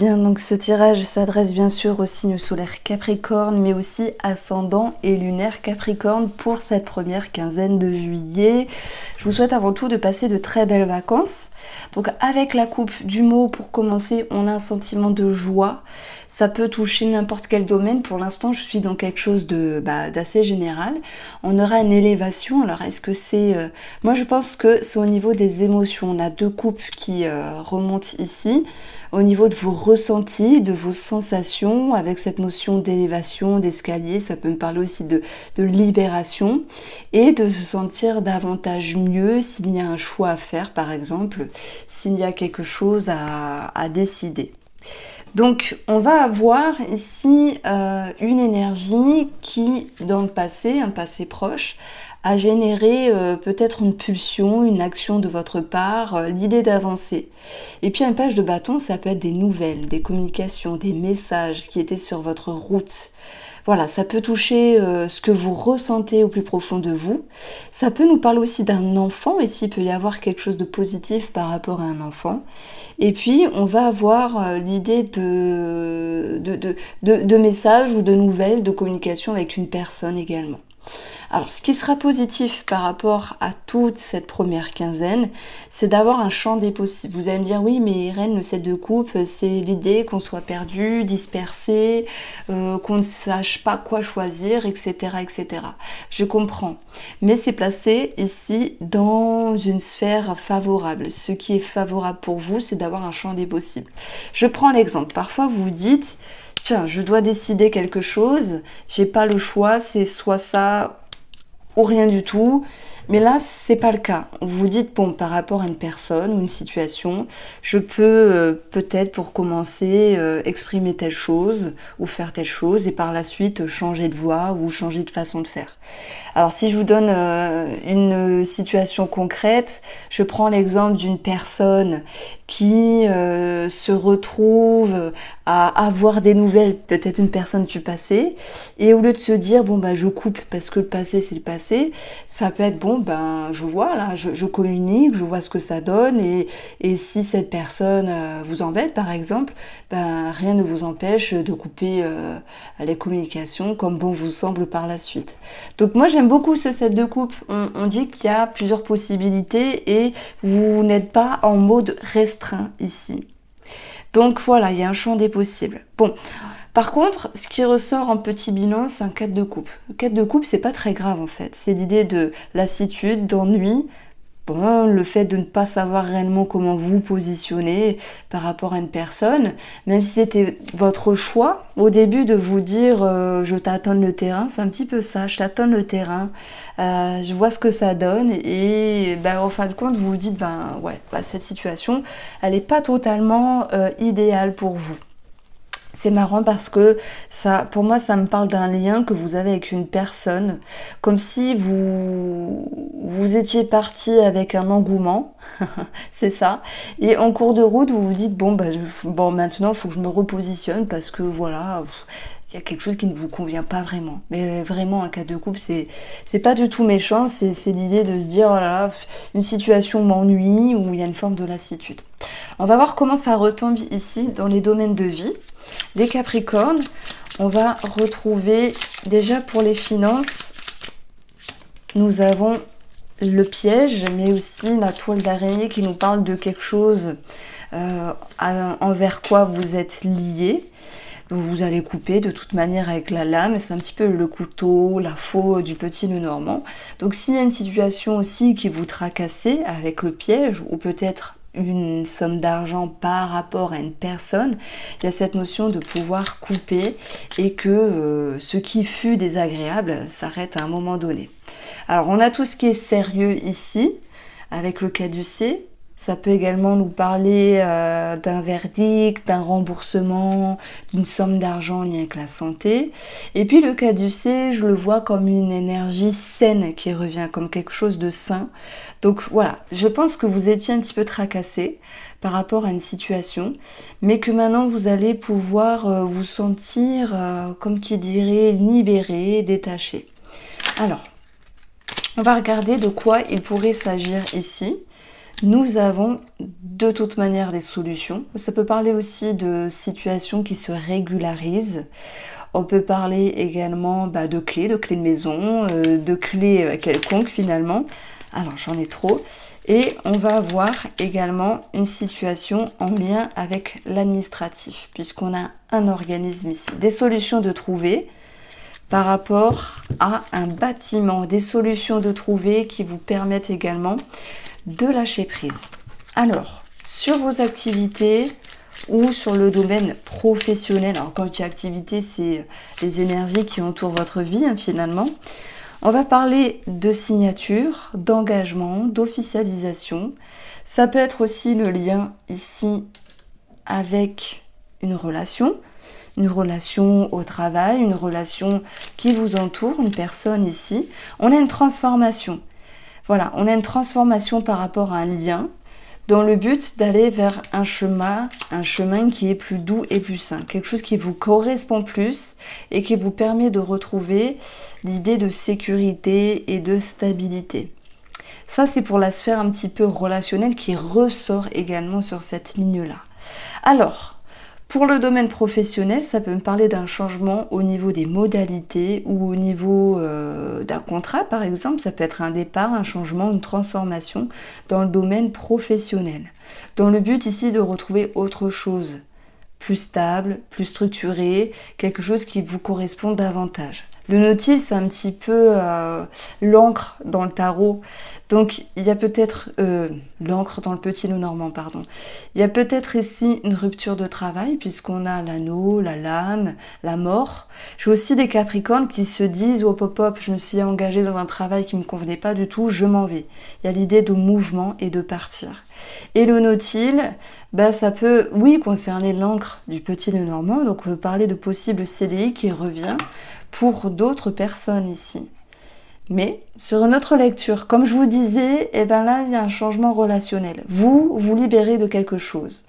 Bien, donc ce tirage s'adresse bien sûr au signe solaire Capricorne, mais aussi ascendant et lunaire Capricorne pour cette première quinzaine de juillet. Je vous souhaite avant tout de passer de très belles vacances. Donc avec la coupe du mot, pour commencer, on a un sentiment de joie. Ça peut toucher n'importe quel domaine. Pour l'instant, je suis dans quelque chose d'assez général. On aura une élévation. Alors, est-ce que c'est... Moi, je pense que c'est au niveau des émotions. On a deux coupes qui remontent ici. Au niveau de vos ressentis, de vos sensations, avec cette notion d'élévation, d'escalier, ça peut me parler aussi de libération et de se sentir davantage mieux s'il y a un choix à faire, par exemple, s'il y a quelque chose à décider. Donc, on va avoir ici une énergie qui, dans le passé, un passé proche, a généré peut-être une pulsion, une action de votre part, l'idée d'avancer. Et puis une page de bâton, ça peut être des nouvelles, des communications, des messages qui étaient sur votre route. Voilà, ça peut toucher ce que vous ressentez au plus profond de vous. Ça peut nous parler aussi d'un enfant, ici il peut y avoir quelque chose de positif par rapport à un enfant. Et puis on va avoir l'idée de messages ou de nouvelles, de communication avec une personne également. Alors, ce qui sera positif par rapport à toute cette première quinzaine, c'est d'avoir un champ des possibles. Vous allez me dire, oui, mais Irène, le 7 de coupe, c'est l'idée qu'on soit perdu, dispersé, qu'on ne sache pas quoi choisir, etc., etc. Je comprends. Mais c'est placé ici dans une sphère favorable. Ce qui est favorable pour vous, c'est d'avoir un champ des possibles. Je prends l'exemple. Parfois, vous vous dites, tiens, je dois décider quelque chose, j'ai pas le choix, c'est soit ça ou rien du tout. Mais là, c'est pas le cas. Vous vous dites, bon, par rapport à une personne ou une situation, je peux peut-être pour commencer exprimer telle chose ou faire telle chose et par la suite changer de voie ou changer de façon de faire. Alors si je vous donne une situation concrète, je prends l'exemple d'une personne qui se retrouve à avoir des nouvelles, peut-être une personne du passé, et au lieu de se dire bon bah je coupe parce que le passé c'est le passé, ça peut être bon ben je vois là, je communique, je vois ce que ça donne, et si cette personne vous embête par exemple, ben rien ne vous empêche de couper les communications comme bon vous semble par la suite. Donc moi j'aime beaucoup ce set de coupe, on dit qu'il y a plusieurs possibilités et vous n'êtes pas en mode restreint ici. Donc voilà, il y a un champ des possibles. Bon, par contre, ce qui ressort en petit bilan, c'est un 4 de coupe. Le 4 de coupe, c'est pas très grave en fait. C'est l'idée de lassitude, d'ennui. Bon, le fait de ne pas savoir réellement comment vous positionner par rapport à une personne, même si c'était votre choix, au début de vous dire je tâtonne le terrain, c'est un petit peu ça, je tâtonne le terrain, je vois ce que ça donne et en fin de compte vous vous dites cette situation, elle n'est pas totalement idéale pour vous. C'est marrant parce que ça, pour moi, ça me parle d'un lien que vous avez avec une personne, comme si vous étiez parti avec un engouement, c'est ça. Et en cours de route, vous vous dites bon maintenant, il faut que je me repositionne parce que voilà, il y a quelque chose qui ne vous convient pas vraiment. Mais vraiment, un cas de couple, c'est pas du tout méchant. C'est l'idée de se dire oh là là, une situation m'ennuie ou il y a une forme de lassitude. On va voir comment ça retombe ici dans les domaines de vie. Les Capricornes, on va retrouver déjà pour les finances, nous avons le piège, mais aussi la toile d'araignée qui nous parle de quelque chose envers quoi vous êtes lié. Donc vous allez couper de toute manière avec la lame, c'est un petit peu le couteau, la faux du petit Lenormand. Donc s'il y a une situation aussi qui vous tracassez avec le piège, ou peut-être une somme d'argent par rapport à une personne, il y a cette notion de pouvoir couper et que ce qui fut désagréable s'arrête à un moment donné. Alors on a tout ce qui est sérieux ici, avec le caducée. Ça peut également nous parler d'un verdict, d'un remboursement, d'une somme d'argent en lien avec la santé. Et puis le caducée, je le vois comme une énergie saine qui revient, comme quelque chose de sain. Donc voilà, je pense que vous étiez un petit peu tracassé par rapport à une situation, mais que maintenant vous allez pouvoir vous sentir, comme qui dirait, libéré, détaché. Alors, on va regarder de quoi il pourrait s'agir ici. nous avons de toute manière des solutions. Ça peut parler aussi de situations qui se régularisent. On peut parler également de clés de maison, de clés quelconques finalement. Alors j'en ai trop. Et on va avoir également une situation en lien avec l'administratif, puisqu'on a un organisme ici. Des solutions de trouver par rapport à un bâtiment, des solutions de trouver qui vous permettent également de lâcher prise. Alors, sur vos activités ou sur le domaine professionnel, alors quand je dis activité, c'est les énergies qui entourent votre vie finalement. On va parler de signature, d'engagement, d'officialisation. Ça peut être aussi le lien ici avec une relation au travail, une relation qui vous entoure, une personne ici. On a une transformation. Voilà, on a une transformation par rapport à un lien dans le but d'aller vers un chemin qui est plus doux et plus sain, quelque chose qui vous correspond plus et qui vous permet de retrouver l'idée de sécurité et de stabilité. Ça, c'est pour la sphère un petit peu relationnelle qui ressort également sur cette ligne-là. Alors, pour le domaine professionnel, ça peut me parler d'un changement au niveau des modalités ou au niveau d'un contrat, par exemple. Ça peut être un départ, un changement, une transformation dans le domaine professionnel. Dans le but ici de retrouver autre chose, plus stable, plus structuré, quelque chose qui vous correspond davantage. Le nautil, c'est un petit peu l'encre dans le tarot. Donc, il y a peut-être l'encre dans le petit Lenormand, pardon. Il y a peut-être ici une rupture de travail, puisqu'on a l'anneau, la lame, la mort. J'ai aussi des Capricornes qui se disent, oh pop pop, je me suis engagée dans un travail qui ne me convenait pas du tout, je m'en vais. Il y a l'idée de mouvement et de partir. Et le nautil, ça peut, oui, concerner l'encre du petit Lenormand. Donc, on peut parler de possible CDI qui revient pour d'autres personnes ici. Mais sur une autre lecture, comme je vous disais, là, il y a un changement relationnel. Vous vous libérez de quelque chose.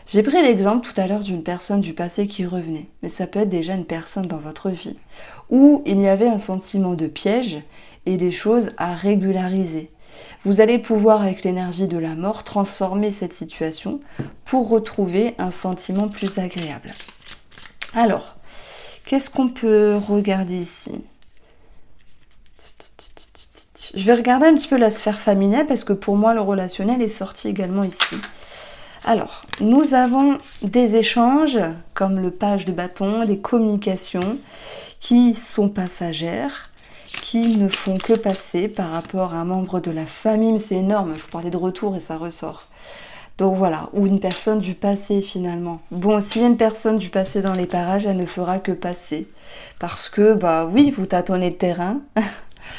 J'ai pris l'exemple tout à l'heure d'une personne du passé qui revenait, mais ça peut être déjà une personne dans votre vie, où il y avait un sentiment de piège et des choses à régulariser. Vous allez pouvoir, avec l'énergie de la mort, transformer cette situation pour retrouver un sentiment plus agréable. Alors, qu'est-ce qu'on peut regarder ici ? Je vais regarder un petit peu la sphère familiale parce que pour moi, le relationnel est sorti également ici. Alors, nous avons des échanges comme le page de bâton, des communications qui sont passagères, qui ne font que passer par rapport à un membre de la famille. Mais c'est énorme, je vous parlais de retour et ça ressort. Donc voilà, ou une personne du passé finalement. Bon, s'il y a une personne du passé dans les parages, elle ne fera que passer. Parce que, oui, vous tâtonnez le terrain.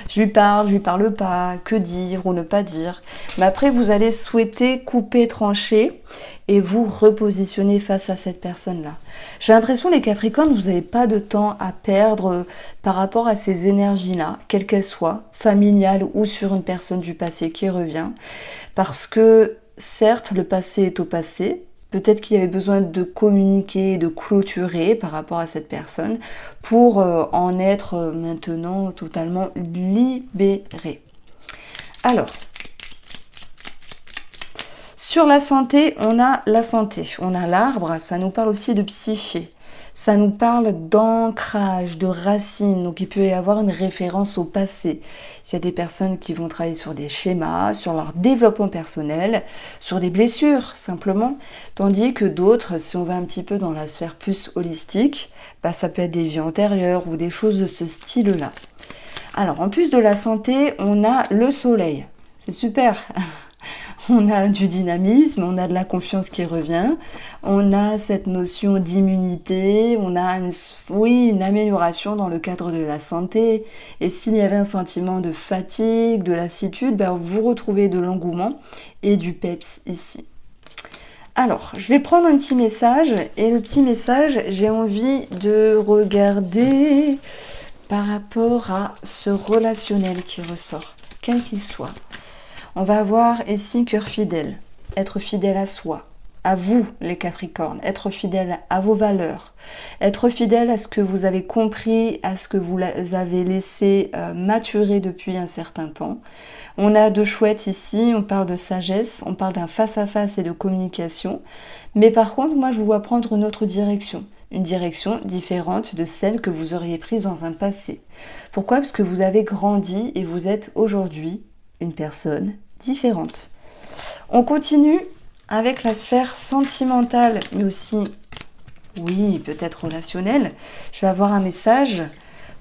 Je lui parle pas, que dire ou ne pas dire. Mais après, vous allez souhaiter couper, trancher et vous repositionner face à cette personne-là. J'ai l'impression, les Capricornes, vous n'avez pas de temps à perdre par rapport à ces énergies-là, quelles qu'elles soient, familiales ou sur une personne du passé qui revient. Parce que, certes, le passé est au passé. Peut-être qu'il y avait besoin de communiquer, de clôturer par rapport à cette personne pour en être maintenant totalement libéré. Alors, sur la santé, on a la santé. On a l'arbre, ça nous parle aussi de psyché. Ça nous parle d'ancrage, de racines, donc il peut y avoir une référence au passé. Il y a des personnes qui vont travailler sur des schémas, sur leur développement personnel, sur des blessures simplement, tandis que d'autres, si on va un petit peu dans la sphère plus holistique, ça peut être des vies antérieures ou des choses de ce style-là. Alors en plus de la santé, on a le soleil, c'est super. On a du dynamisme, on a de la confiance qui revient, on a cette notion d'immunité, on a une amélioration dans le cadre de la santé. Et s'il y avait un sentiment de fatigue, de lassitude, vous retrouvez de l'engouement et du peps ici. Alors, je vais prendre un petit message et le petit message, j'ai envie de regarder par rapport à ce relationnel qui ressort, quel qu'il soit. On va avoir ici cœur fidèle, être fidèle à soi, à vous, les Capricornes, être fidèle à vos valeurs, être fidèle à ce que vous avez compris, à ce que vous avez laissé maturer depuis un certain temps. On a de chouette ici, on parle de sagesse, on parle d'un face-à-face et de communication. Mais par contre, moi, je vous vois prendre une autre direction. Une direction différente de celle que vous auriez prise dans un passé. Pourquoi? Parce que vous avez grandi et vous êtes aujourd'hui une personne différente. On continue avec la sphère sentimentale, mais aussi, oui, peut-être relationnelle. Je vais avoir un message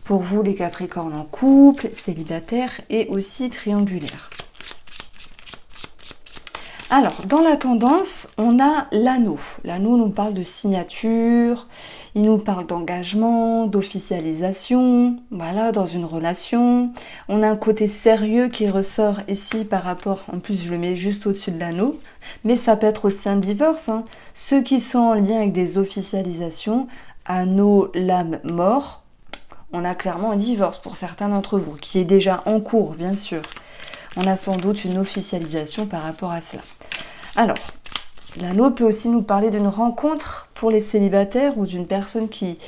pour vous, les Capricornes en couple, célibataires et aussi triangulaires. Alors, dans la tendance, on a l'anneau. L'anneau nous parle de signature, il nous parle d'engagement, d'officialisation, voilà, dans une relation. On a un côté sérieux qui ressort ici par rapport, en plus je le mets juste au-dessus de l'anneau, mais ça peut être aussi un divorce. Hein. Ceux qui sont en lien avec des officialisations, anneau, lame, mort, on a clairement un divorce pour certains d'entre vous, qui est déjà en cours, bien sûr. On a sans doute une officialisation par rapport à cela. Alors, l'anneau peut aussi nous parler d'une rencontre pour les célibataires ou d'une personne qui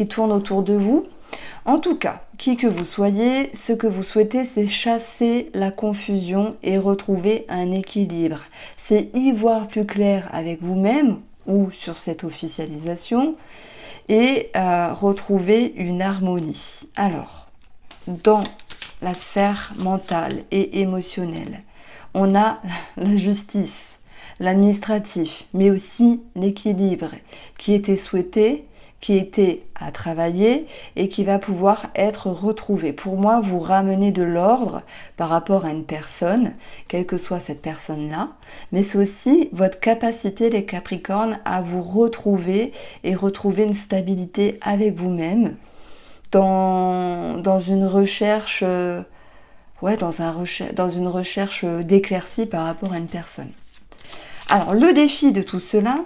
tourne autour de vous. En tout cas, qui que vous soyez, ce que vous souhaitez, c'est chasser la confusion et retrouver un équilibre. C'est y voir plus clair avec vous-même ou sur cette officialisation et retrouver une harmonie. Alors, dans la sphère mentale et émotionnelle, on a la justice, l'administratif, mais aussi l'équilibre qui était souhaité, qui était à travailler et qui va pouvoir être retrouvé. Pour moi, vous ramenez de l'ordre par rapport à une personne, quelle que soit cette personne-là, mais c'est aussi votre capacité, les Capricornes, à vous retrouver et retrouver une stabilité avec vous-même dans une recherche, dans une recherche d'éclaircie par rapport à une personne. Alors, le défi de tout cela,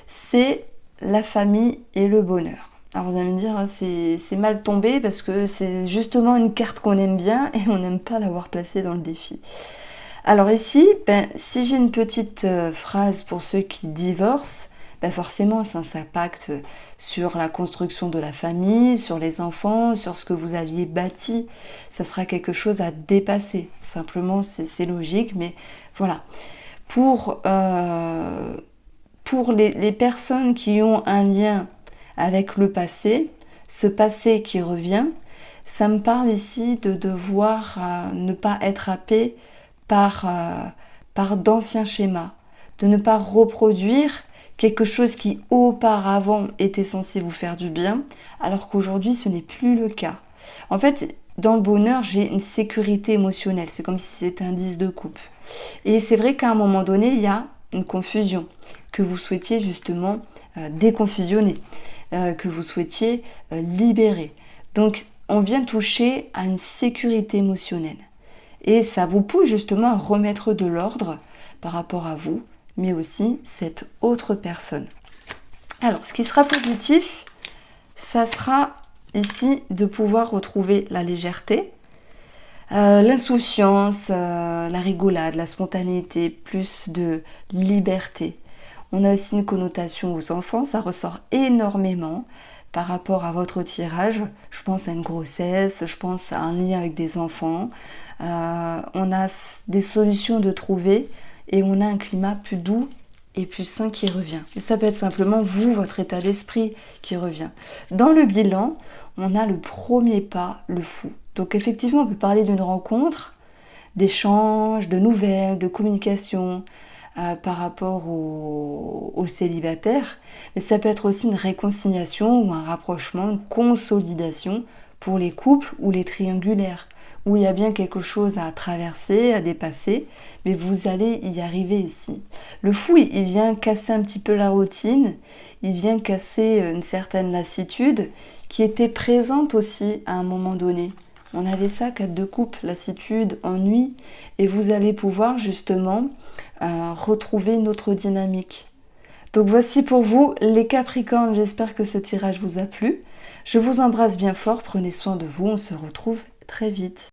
c'est la famille et le bonheur. Alors vous allez me dire, c'est mal tombé parce que c'est justement une carte qu'on aime bien et on n'aime pas l'avoir placée dans le défi. Alors ici, si j'ai une petite phrase pour ceux qui divorcent, forcément ça s'impacte sur la construction de la famille, sur les enfants, sur ce que vous aviez bâti. Ça sera quelque chose à dépasser. Simplement, c'est logique, mais voilà. Pour les personnes qui ont un lien avec le passé, ce passé qui revient, ça me parle ici de devoir ne pas être happé par d'anciens schémas, de ne pas reproduire quelque chose qui auparavant était censé vous faire du bien, alors qu'aujourd'hui ce n'est plus le cas. En fait, dans le bonheur, j'ai une sécurité émotionnelle, c'est comme si c'était un 10 de coupe. Et c'est vrai qu'à un moment donné, il y a une confusion, que vous souhaitiez justement déconfusionner, que vous souhaitiez libérer. Donc, on vient toucher à une sécurité émotionnelle. Et ça vous pousse justement à remettre de l'ordre par rapport à vous, mais aussi cette autre personne. Alors, ce qui sera positif, ça sera ici de pouvoir retrouver la légèreté, l'insouciance, la rigolade, la spontanéité, plus de liberté. On a aussi une connotation aux enfants, ça ressort énormément par rapport à votre tirage. Je pense à une grossesse, je pense à un lien avec des enfants. On a des solutions de trouver et on a un climat plus doux et plus sain qui revient. Et ça peut être simplement vous, votre état d'esprit qui revient. Dans le bilan, on a le premier pas, le fou. Donc effectivement, on peut parler d'une rencontre, d'échange, de nouvelles, de communication par rapport aux célibataires, mais ça peut être aussi une réconciliation ou un rapprochement, une consolidation pour les couples ou les triangulaires, où il y a bien quelque chose à traverser, à dépasser, mais vous allez y arriver ici. Le fou, il vient casser un petit peu la routine, il vient casser une certaine lassitude qui était présente aussi à un moment donné. On avait ça, 4 de coupe, lassitude, ennui, et vous allez pouvoir justement retrouver une autre dynamique. Donc voici pour vous les Capricornes, j'espère que ce tirage vous a plu. Je vous embrasse bien fort, prenez soin de vous, on se retrouve très vite.